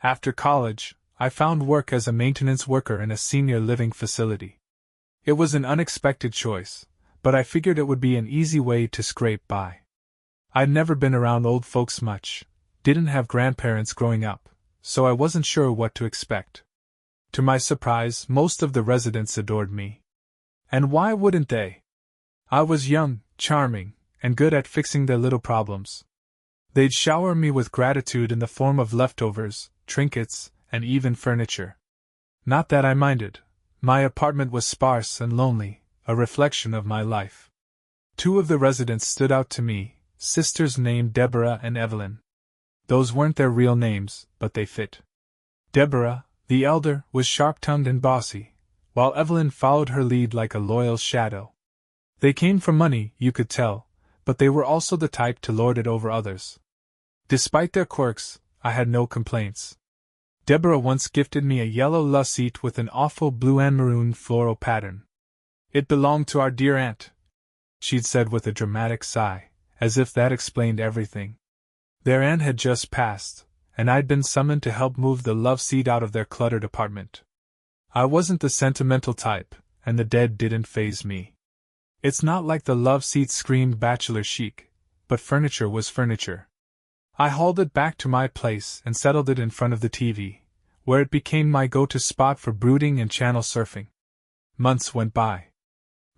After college, I found work as a maintenance worker in a senior living facility. It was an unexpected choice, but I figured it would be an easy way to scrape by. I'd never been around old folks much, didn't have grandparents growing up, so I wasn't sure what to expect. To my surprise, most of the residents adored me. And why wouldn't they? I was young, charming, and good at fixing their little problems. They'd shower me with gratitude in the form of leftovers, trinkets, and even furniture. Not that I minded. My apartment was sparse and lonely, a reflection of my life. Two of the residents stood out to me, sisters named Deborah and Evelyn. Those weren't their real names, but they fit. Deborah, the elder, was sharp-tongued and bossy, while Evelyn followed her lead like a loyal shadow. They came for money, you could tell, but they were also the type to lord it over others. Despite their quirks, I had no complaints. Deborah once gifted me a yellow love seat with an awful blue and maroon floral pattern. "It belonged to our dear aunt," she'd said with a dramatic sigh, as if that explained everything. Their aunt had just passed, and I'd been summoned to help move the love seat out of their cluttered apartment. I wasn't the sentimental type, and the dead didn't faze me. It's not like the love seat screamed bachelor chic, but furniture was furniture. I hauled it back to my place and settled it in front of the TV, where it became my go-to spot for brooding and channel surfing. Months went by.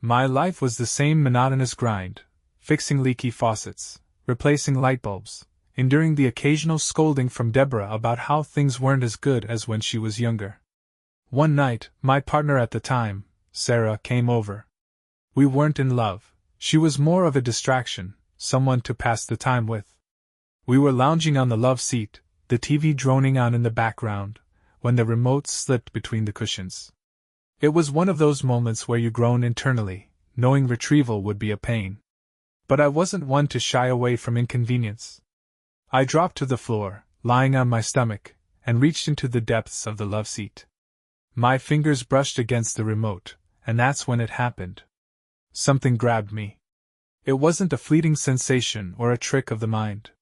My life was the same monotonous grind, fixing leaky faucets, replacing light bulbs, enduring the occasional scolding from Deborah about how things weren't as good as when she was younger. One night, my partner at the time, Sarah, came over. We weren't in love. She was more of a distraction, someone to pass the time with. We were lounging on the love seat, the TV droning on in the background, when the remote slipped between the cushions. It was one of those moments where you groan internally, knowing retrieval would be a pain. But I wasn't one to shy away from inconvenience. I dropped to the floor, lying on my stomach, and reached into the depths of the love seat. My fingers brushed against the remote, and that's when it happened. Something grabbed me. It wasn't a fleeting sensation or a trick of the mind.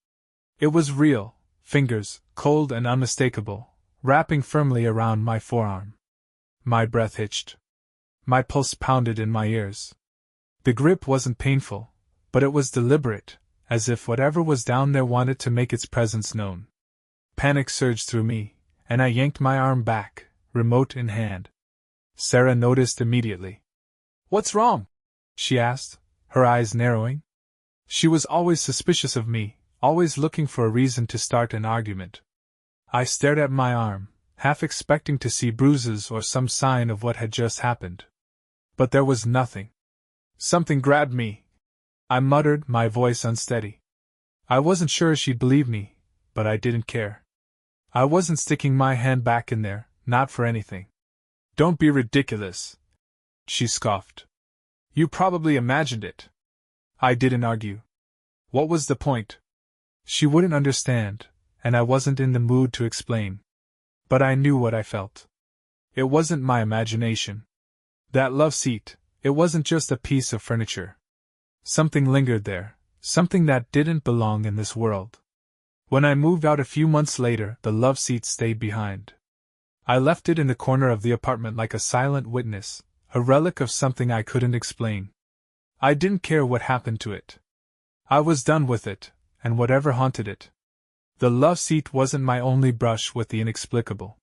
It was real, fingers, cold and unmistakable, wrapping firmly around my forearm. My breath hitched. My pulse pounded in my ears. The grip wasn't painful, but it was deliberate, as if whatever was down there wanted to make its presence known. Panic surged through me, and I yanked my arm back, remote in hand. Sarah noticed immediately. "What's wrong?" she asked, her eyes narrowing. She was always suspicious of me, always looking for a reason to start an argument. I stared at my arm, half expecting to see bruises or some sign of what had just happened. But there was nothing. "Something grabbed me," I muttered, my voice unsteady. I wasn't sure she'd believe me, but I didn't care. I wasn't sticking my hand back in there, not for anything. "Don't be ridiculous," she scoffed. "You probably imagined it." I didn't argue. What was the point? She wouldn't understand, and I wasn't in the mood to explain. But I knew what I felt. It wasn't my imagination. That love seat, it wasn't just a piece of furniture. Something lingered there, something that didn't belong in this world. When I moved out a few months later, the love seat stayed behind. I left it in the corner of the apartment like a silent witness, a relic of something I couldn't explain. I didn't care what happened to it. I was done with it, and whatever haunted it. The love seat wasn't my only brush with the inexplicable.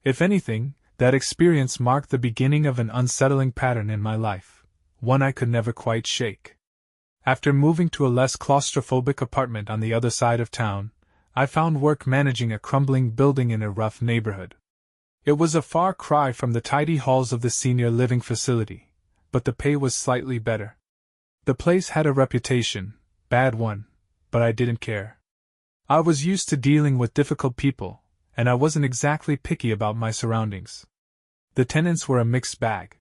If anything, that experience marked the beginning of an unsettling pattern in my life, one I could never quite shake. After moving to a less claustrophobic apartment on the other side of town, I found work managing a crumbling building in a rough neighborhood. It was a far cry from the tidy halls of the senior living facility, but the pay was slightly better. The place had a reputation, bad one, but I didn't care. I was used to dealing with difficult people, and I wasn't exactly picky about my surroundings. The tenants were a mixed bag.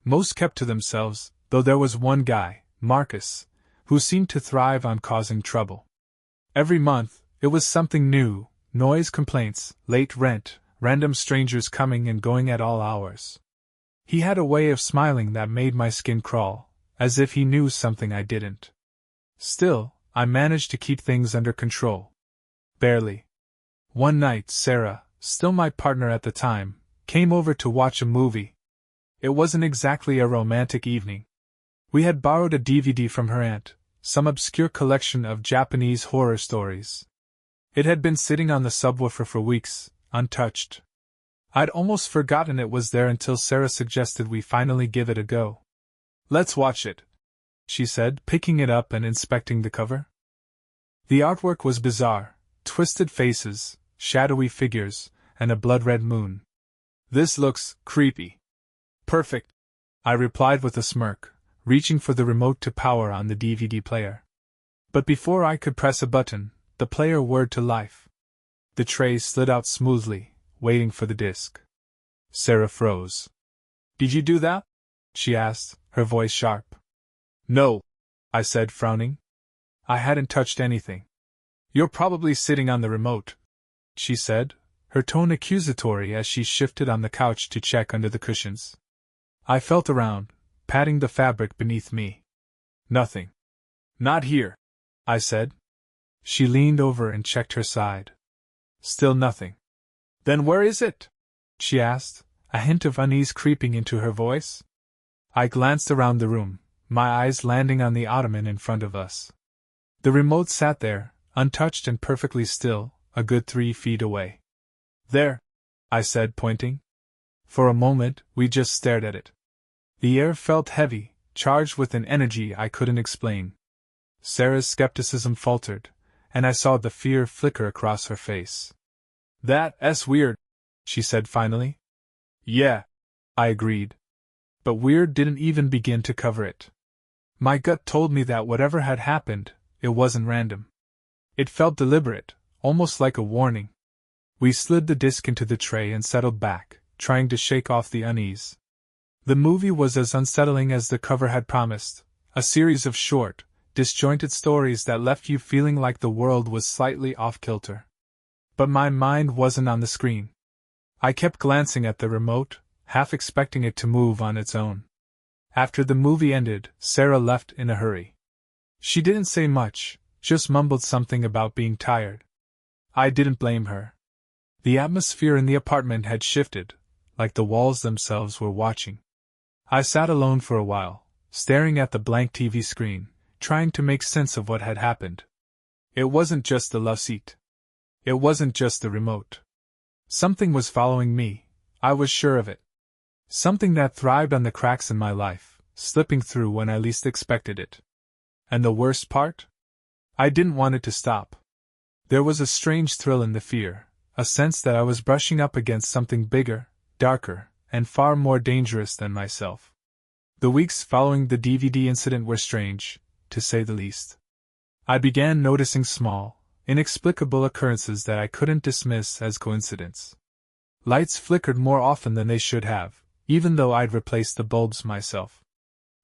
Most kept to themselves, though there was one guy, Marcus, who seemed to thrive on causing trouble. Every month, it was something new: noise complaints, late rent, random strangers coming and going at all hours. He had a way of smiling that made my skin crawl, as if he knew something I didn't. Still, I managed to keep things under control. Barely. One night, Sarah, still my partner at the time, came over to watch a movie. It wasn't exactly a romantic evening. We had borrowed a DVD from her aunt, some obscure collection of Japanese horror stories. It had been sitting on the subwoofer for weeks, untouched. I'd almost forgotten it was there until Sarah suggested we finally give it a go. "Let's watch it," she said, picking it up and inspecting the cover. The artwork was bizarre: twisted faces, shadowy figures, and a blood-red moon. "This looks creepy." "Perfect," I replied with a smirk, reaching for the remote to power on the DVD player. But before I could press a button, the player whirred to life. The tray slid out smoothly, waiting for the disc. Sarah froze. "Did you do that?" she asked, her voice sharp. "No," I said, frowning. I hadn't touched anything. "You're probably sitting on the remote," she said, her tone accusatory as she shifted on the couch to check under the cushions. I felt around, patting the fabric beneath me. "Nothing." "Not here," I said. She leaned over and checked her side. Still nothing. "Then where is it?" she asked, a hint of unease creeping into her voice. I glanced around the room, my eyes landing on the ottoman in front of us. The remote sat there, untouched and perfectly still, a good 3 feet away. "There," I said, pointing. For a moment, we just stared at it. The air felt heavy, charged with an energy I couldn't explain. Sarah's skepticism faltered, and I saw the fear flicker across her face. "That's weird," she said finally. "Yeah," I agreed. But weird didn't even begin to cover it. My gut told me that whatever had happened, it wasn't random. It felt deliberate, almost like a warning. We slid the disc into the tray and settled back, trying to shake off the unease. The movie was as unsettling as the cover had promised, a series of short, disjointed stories that left you feeling like the world was slightly off-kilter. But my mind wasn't on the screen. I kept glancing at the remote, half expecting it to move on its own. After the movie ended, Sarah left in a hurry. She didn't say much, just mumbled something about being tired. I didn't blame her. The atmosphere in the apartment had shifted, like the walls themselves were watching. I sat alone for a while, staring at the blank TV screen, trying to make sense of what had happened. It wasn't just the love seat. It wasn't just the remote. Something was following me, I was sure of it. Something that thrived on the cracks in my life, slipping through when I least expected it. And the worst part? I didn't want it to stop. There was a strange thrill in the fear, a sense that I was brushing up against something bigger, darker, and far more dangerous than myself. The weeks following the DVD incident were strange, to say the least. I began noticing small, inexplicable occurrences that I couldn't dismiss as coincidence. Lights flickered more often than they should have, even though I'd replaced the bulbs myself.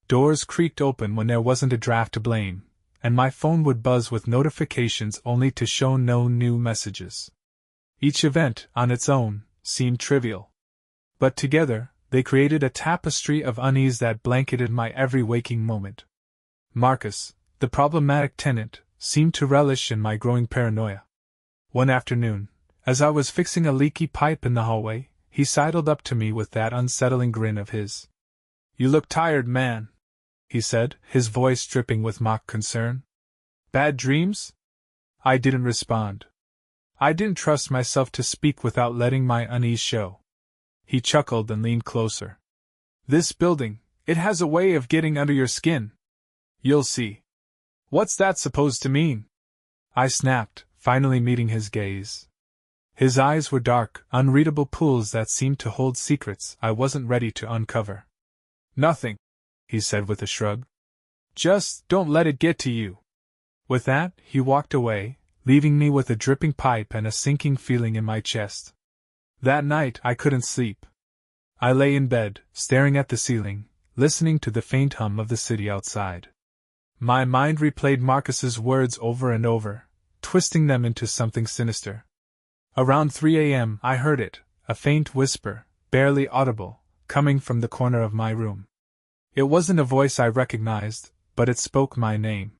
Doors creaked open when there wasn't a draft to blame, and my phone would buzz with notifications only to show no new messages. Each event, on its own, seemed trivial. But together, they created a tapestry of unease that blanketed my every waking moment. Marcus, the problematic tenant, seemed to relish in my growing paranoia. One afternoon, as I was fixing a leaky pipe in the hallway, he sidled up to me with that unsettling grin of his. "You look tired, man," he said, his voice dripping with mock concern. "Bad dreams?" I didn't respond. I didn't trust myself to speak without letting my unease show. He chuckled and leaned closer. "This building, it has a way of getting under your skin. You'll see." "What's that supposed to mean?" I snapped, finally meeting his gaze. His eyes were dark, unreadable pools that seemed to hold secrets I wasn't ready to uncover. "Nothing," he said with a shrug. "Just don't let it get to you." With that, he walked away, leaving me with a dripping pipe and a sinking feeling in my chest. That night I couldn't sleep. I lay in bed, staring at the ceiling, listening to the faint hum of the city outside. My mind replayed Marcus's words over and over, twisting them into something sinister. Around 3 a.m. I heard it, a faint whisper, barely audible, coming from the corner of my room. It wasn't a voice I recognized, but it spoke my name.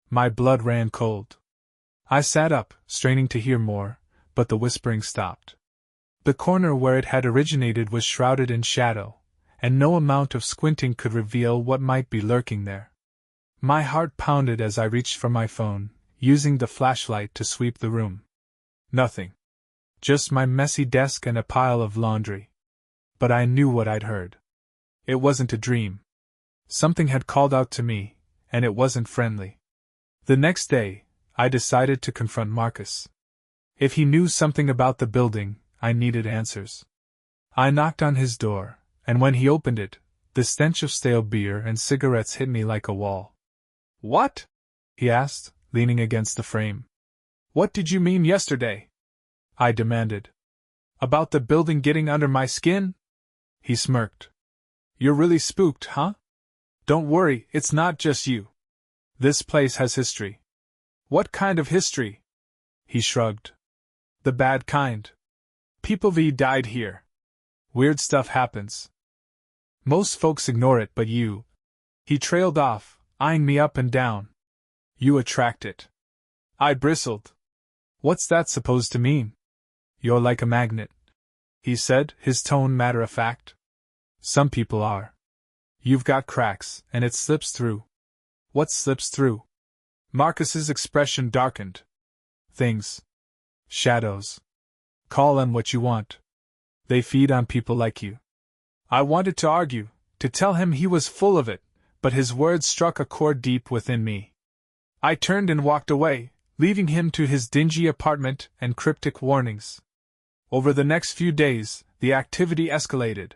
My blood ran cold. I sat up, straining to hear more, but the whispering stopped. The corner where it had originated was shrouded in shadow, and no amount of squinting could reveal what might be lurking there. My heart pounded as I reached for my phone, using the flashlight to sweep the room. Nothing. Just my messy desk and a pile of laundry. But I knew what I'd heard. It wasn't a dream. Something had called out to me, and it wasn't friendly. The next day, I decided to confront Marcus. If he knew something about the building, I needed answers. I knocked on his door, and when he opened it, the stench of stale beer and cigarettes hit me like a wall. "What?" he asked, leaning against the frame. "What did you mean yesterday?" I demanded. "About the building getting under my skin?" He smirked. "You're really spooked, huh? Don't worry, it's not just you. This place has history." "What kind of history?" He shrugged. "The bad kind. People died here. Weird stuff happens. Most folks ignore it, but you..." He trailed off, eyeing me up and down. "You attract it." I bristled. "What's that supposed to mean?" "You're like a magnet," he said, his tone matter-of-fact. "Some people are. You've got cracks, and it slips through." "What slips through?" Marcus's expression darkened. "Things. Shadows. Call them what you want. They feed on people like you." I wanted to argue, to tell him he was full of it, but his words struck a chord deep within me. I turned and walked away, leaving him to his dingy apartment and cryptic warnings. Over the next few days, the activity escalated.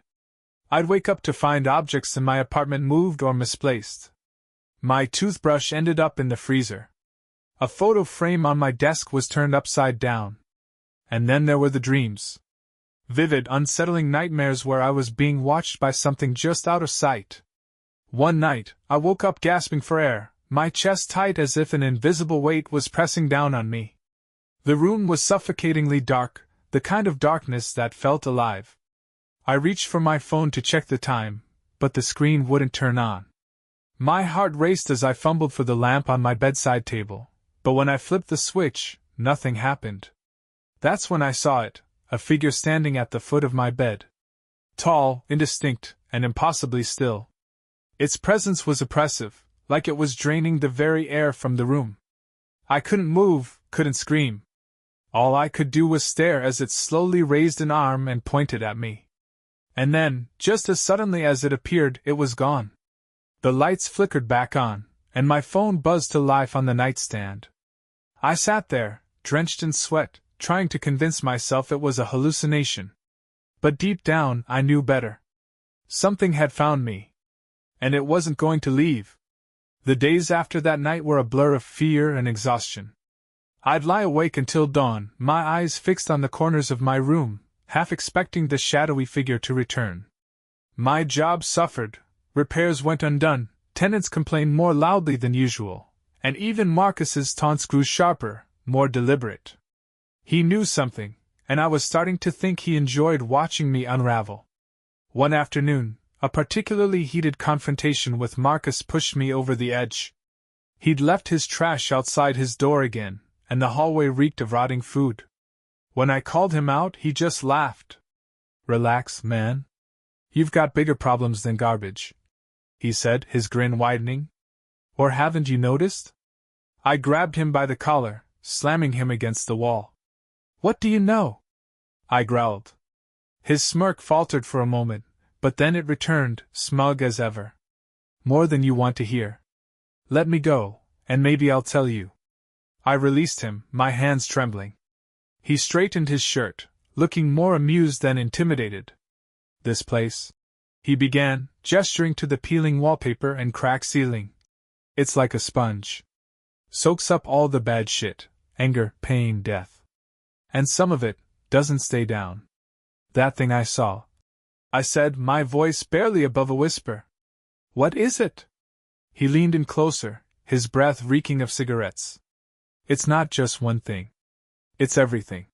I'd wake up to find objects in my apartment moved or misplaced. My toothbrush ended up in the freezer. A photo frame on my desk was turned upside down. And then there were the dreams. Vivid, unsettling nightmares where I was being watched by something just out of sight. One night, I woke up gasping for air, my chest tight as if an invisible weight was pressing down on me. The room was suffocatingly dark, the kind of darkness that felt alive. I reached for my phone to check the time, but the screen wouldn't turn on. My heart raced as I fumbled for the lamp on my bedside table, but when I flipped the switch, nothing happened. That's when I saw it, a figure standing at the foot of my bed. Tall, indistinct, and impossibly still. Its presence was oppressive, like it was draining the very air from the room. I couldn't move, couldn't scream. All I could do was stare as it slowly raised an arm and pointed at me. And then, just as suddenly as it appeared, it was gone. The lights flickered back on, and my phone buzzed to life on the nightstand. I sat there, drenched in sweat, trying to convince myself it was a hallucination. But deep down, I knew better. Something had found me. And it wasn't going to leave. The days after that night were a blur of fear and exhaustion. I'd lie awake until dawn, my eyes fixed on the corners of my room, half expecting the shadowy figure to return. My job suffered, repairs went undone, tenants complained more loudly than usual, and even Marcus's taunts grew sharper, more deliberate. He knew something, and I was starting to think he enjoyed watching me unravel. One afternoon, a particularly heated confrontation with Marcus pushed me over the edge. He'd left his trash outside his door again, and the hallway reeked of rotting food. When I called him out, he just laughed. "Relax, man. You've got bigger problems than garbage," he said, his grin widening. "Or haven't you noticed?" I grabbed him by the collar, slamming him against the wall. "What do you know?" I growled. His smirk faltered for a moment, but then it returned, smug as ever. "More than you want to hear. Let me go, and maybe I'll tell you." I released him, my hands trembling. He straightened his shirt, looking more amused than intimidated. "This place," he began, gesturing to the peeling wallpaper and cracked ceiling. "It's like a sponge. Soaks up all the bad shit, anger, pain, death. And some of it doesn't stay down. That thing I saw," I said, my voice barely above a whisper. "What is it?" He leaned in closer, his breath reeking of cigarettes. "It's not just one thing. It's everything.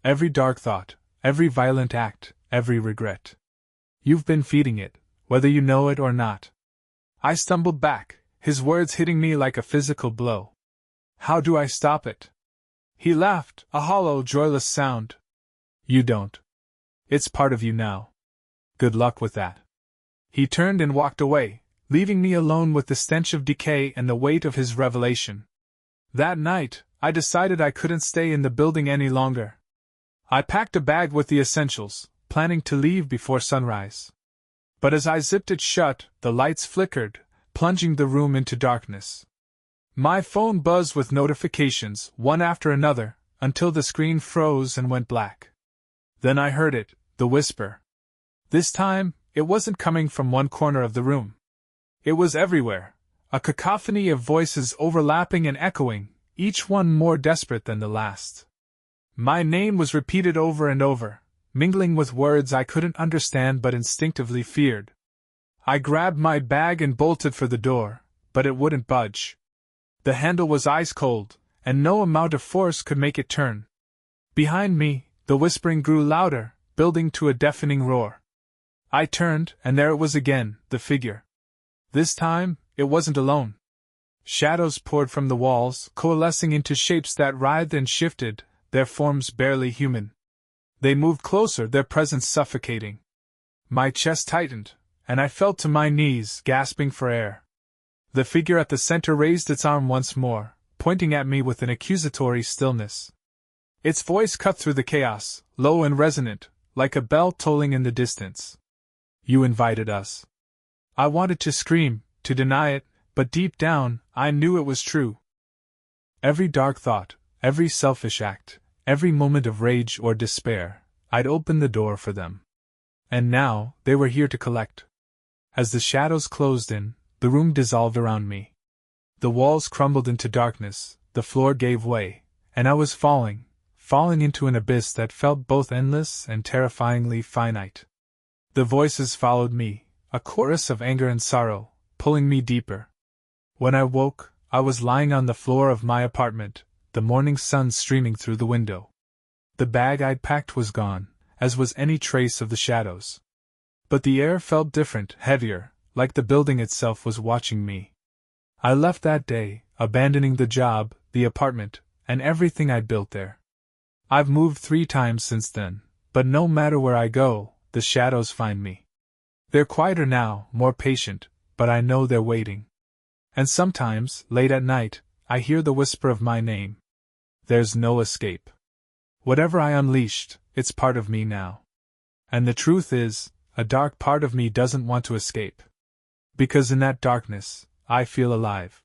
Every dark thought, every violent act, every regret. You've been feeding it, whether you know it or not." I stumbled back, his words hitting me like a physical blow. "How do I stop it?" He laughed, a hollow, joyless sound. "You don't. It's part of you now. Good luck with that. He turned and walked away, leaving me alone with the stench of decay and the weight of his revelation. That night, I decided I couldn't stay in the building any longer. I packed a bag with the essentials, planning to leave before sunrise. But as I zipped it shut, the lights flickered, plunging the room into darkness. My phone buzzed with notifications, one after another, until the screen froze and went black. Then I heard it, the whisper. This time, it wasn't coming from one corner of the room. It was everywhere, a cacophony of voices overlapping and echoing, each one more desperate than the last. My name was repeated over and over, mingling with words I couldn't understand but instinctively feared. I grabbed my bag and bolted for the door, but it wouldn't budge. The handle was ice cold, and no amount of force could make it turn. Behind me, the whispering grew louder, building to a deafening roar. I turned, and there it was again, the figure. This time, it wasn't alone. Shadows poured from the walls, coalescing into shapes that writhed and shifted, their forms barely human. They moved closer, their presence suffocating. My chest tightened, and I fell to my knees, gasping for air. The figure at the center raised its arm once more, pointing at me with an accusatory stillness. Its voice cut through the chaos, low and resonant, like a bell tolling in the distance. You invited us. I wanted to scream, to deny it, but deep down, I knew it was true. Every dark thought, every selfish act, every moment of rage or despair, I'd opened the door for them. And now, they were here to collect. As the shadows closed in, the room dissolved around me. The walls crumbled into darkness, the floor gave way, and I was falling into an abyss that felt both endless and terrifyingly finite. The voices followed me, a chorus of anger and sorrow, pulling me deeper. When I woke, I was lying on the floor of my apartment, the morning sun streaming through the window. The bag I'd packed was gone, as was any trace of the shadows. But the air felt different, heavier, like the building itself was watching me. I left that day, abandoning the job, the apartment, and everything I'd built there. I've moved 3 times since then, but no matter where I go, the shadows find me. They're quieter now, more patient, but I know they're waiting. And sometimes, late at night, I hear the whisper of my name. There's no escape. Whatever I unleashed, it's part of me now. And the truth is, a dark part of me doesn't want to escape. Because in that darkness, I feel alive.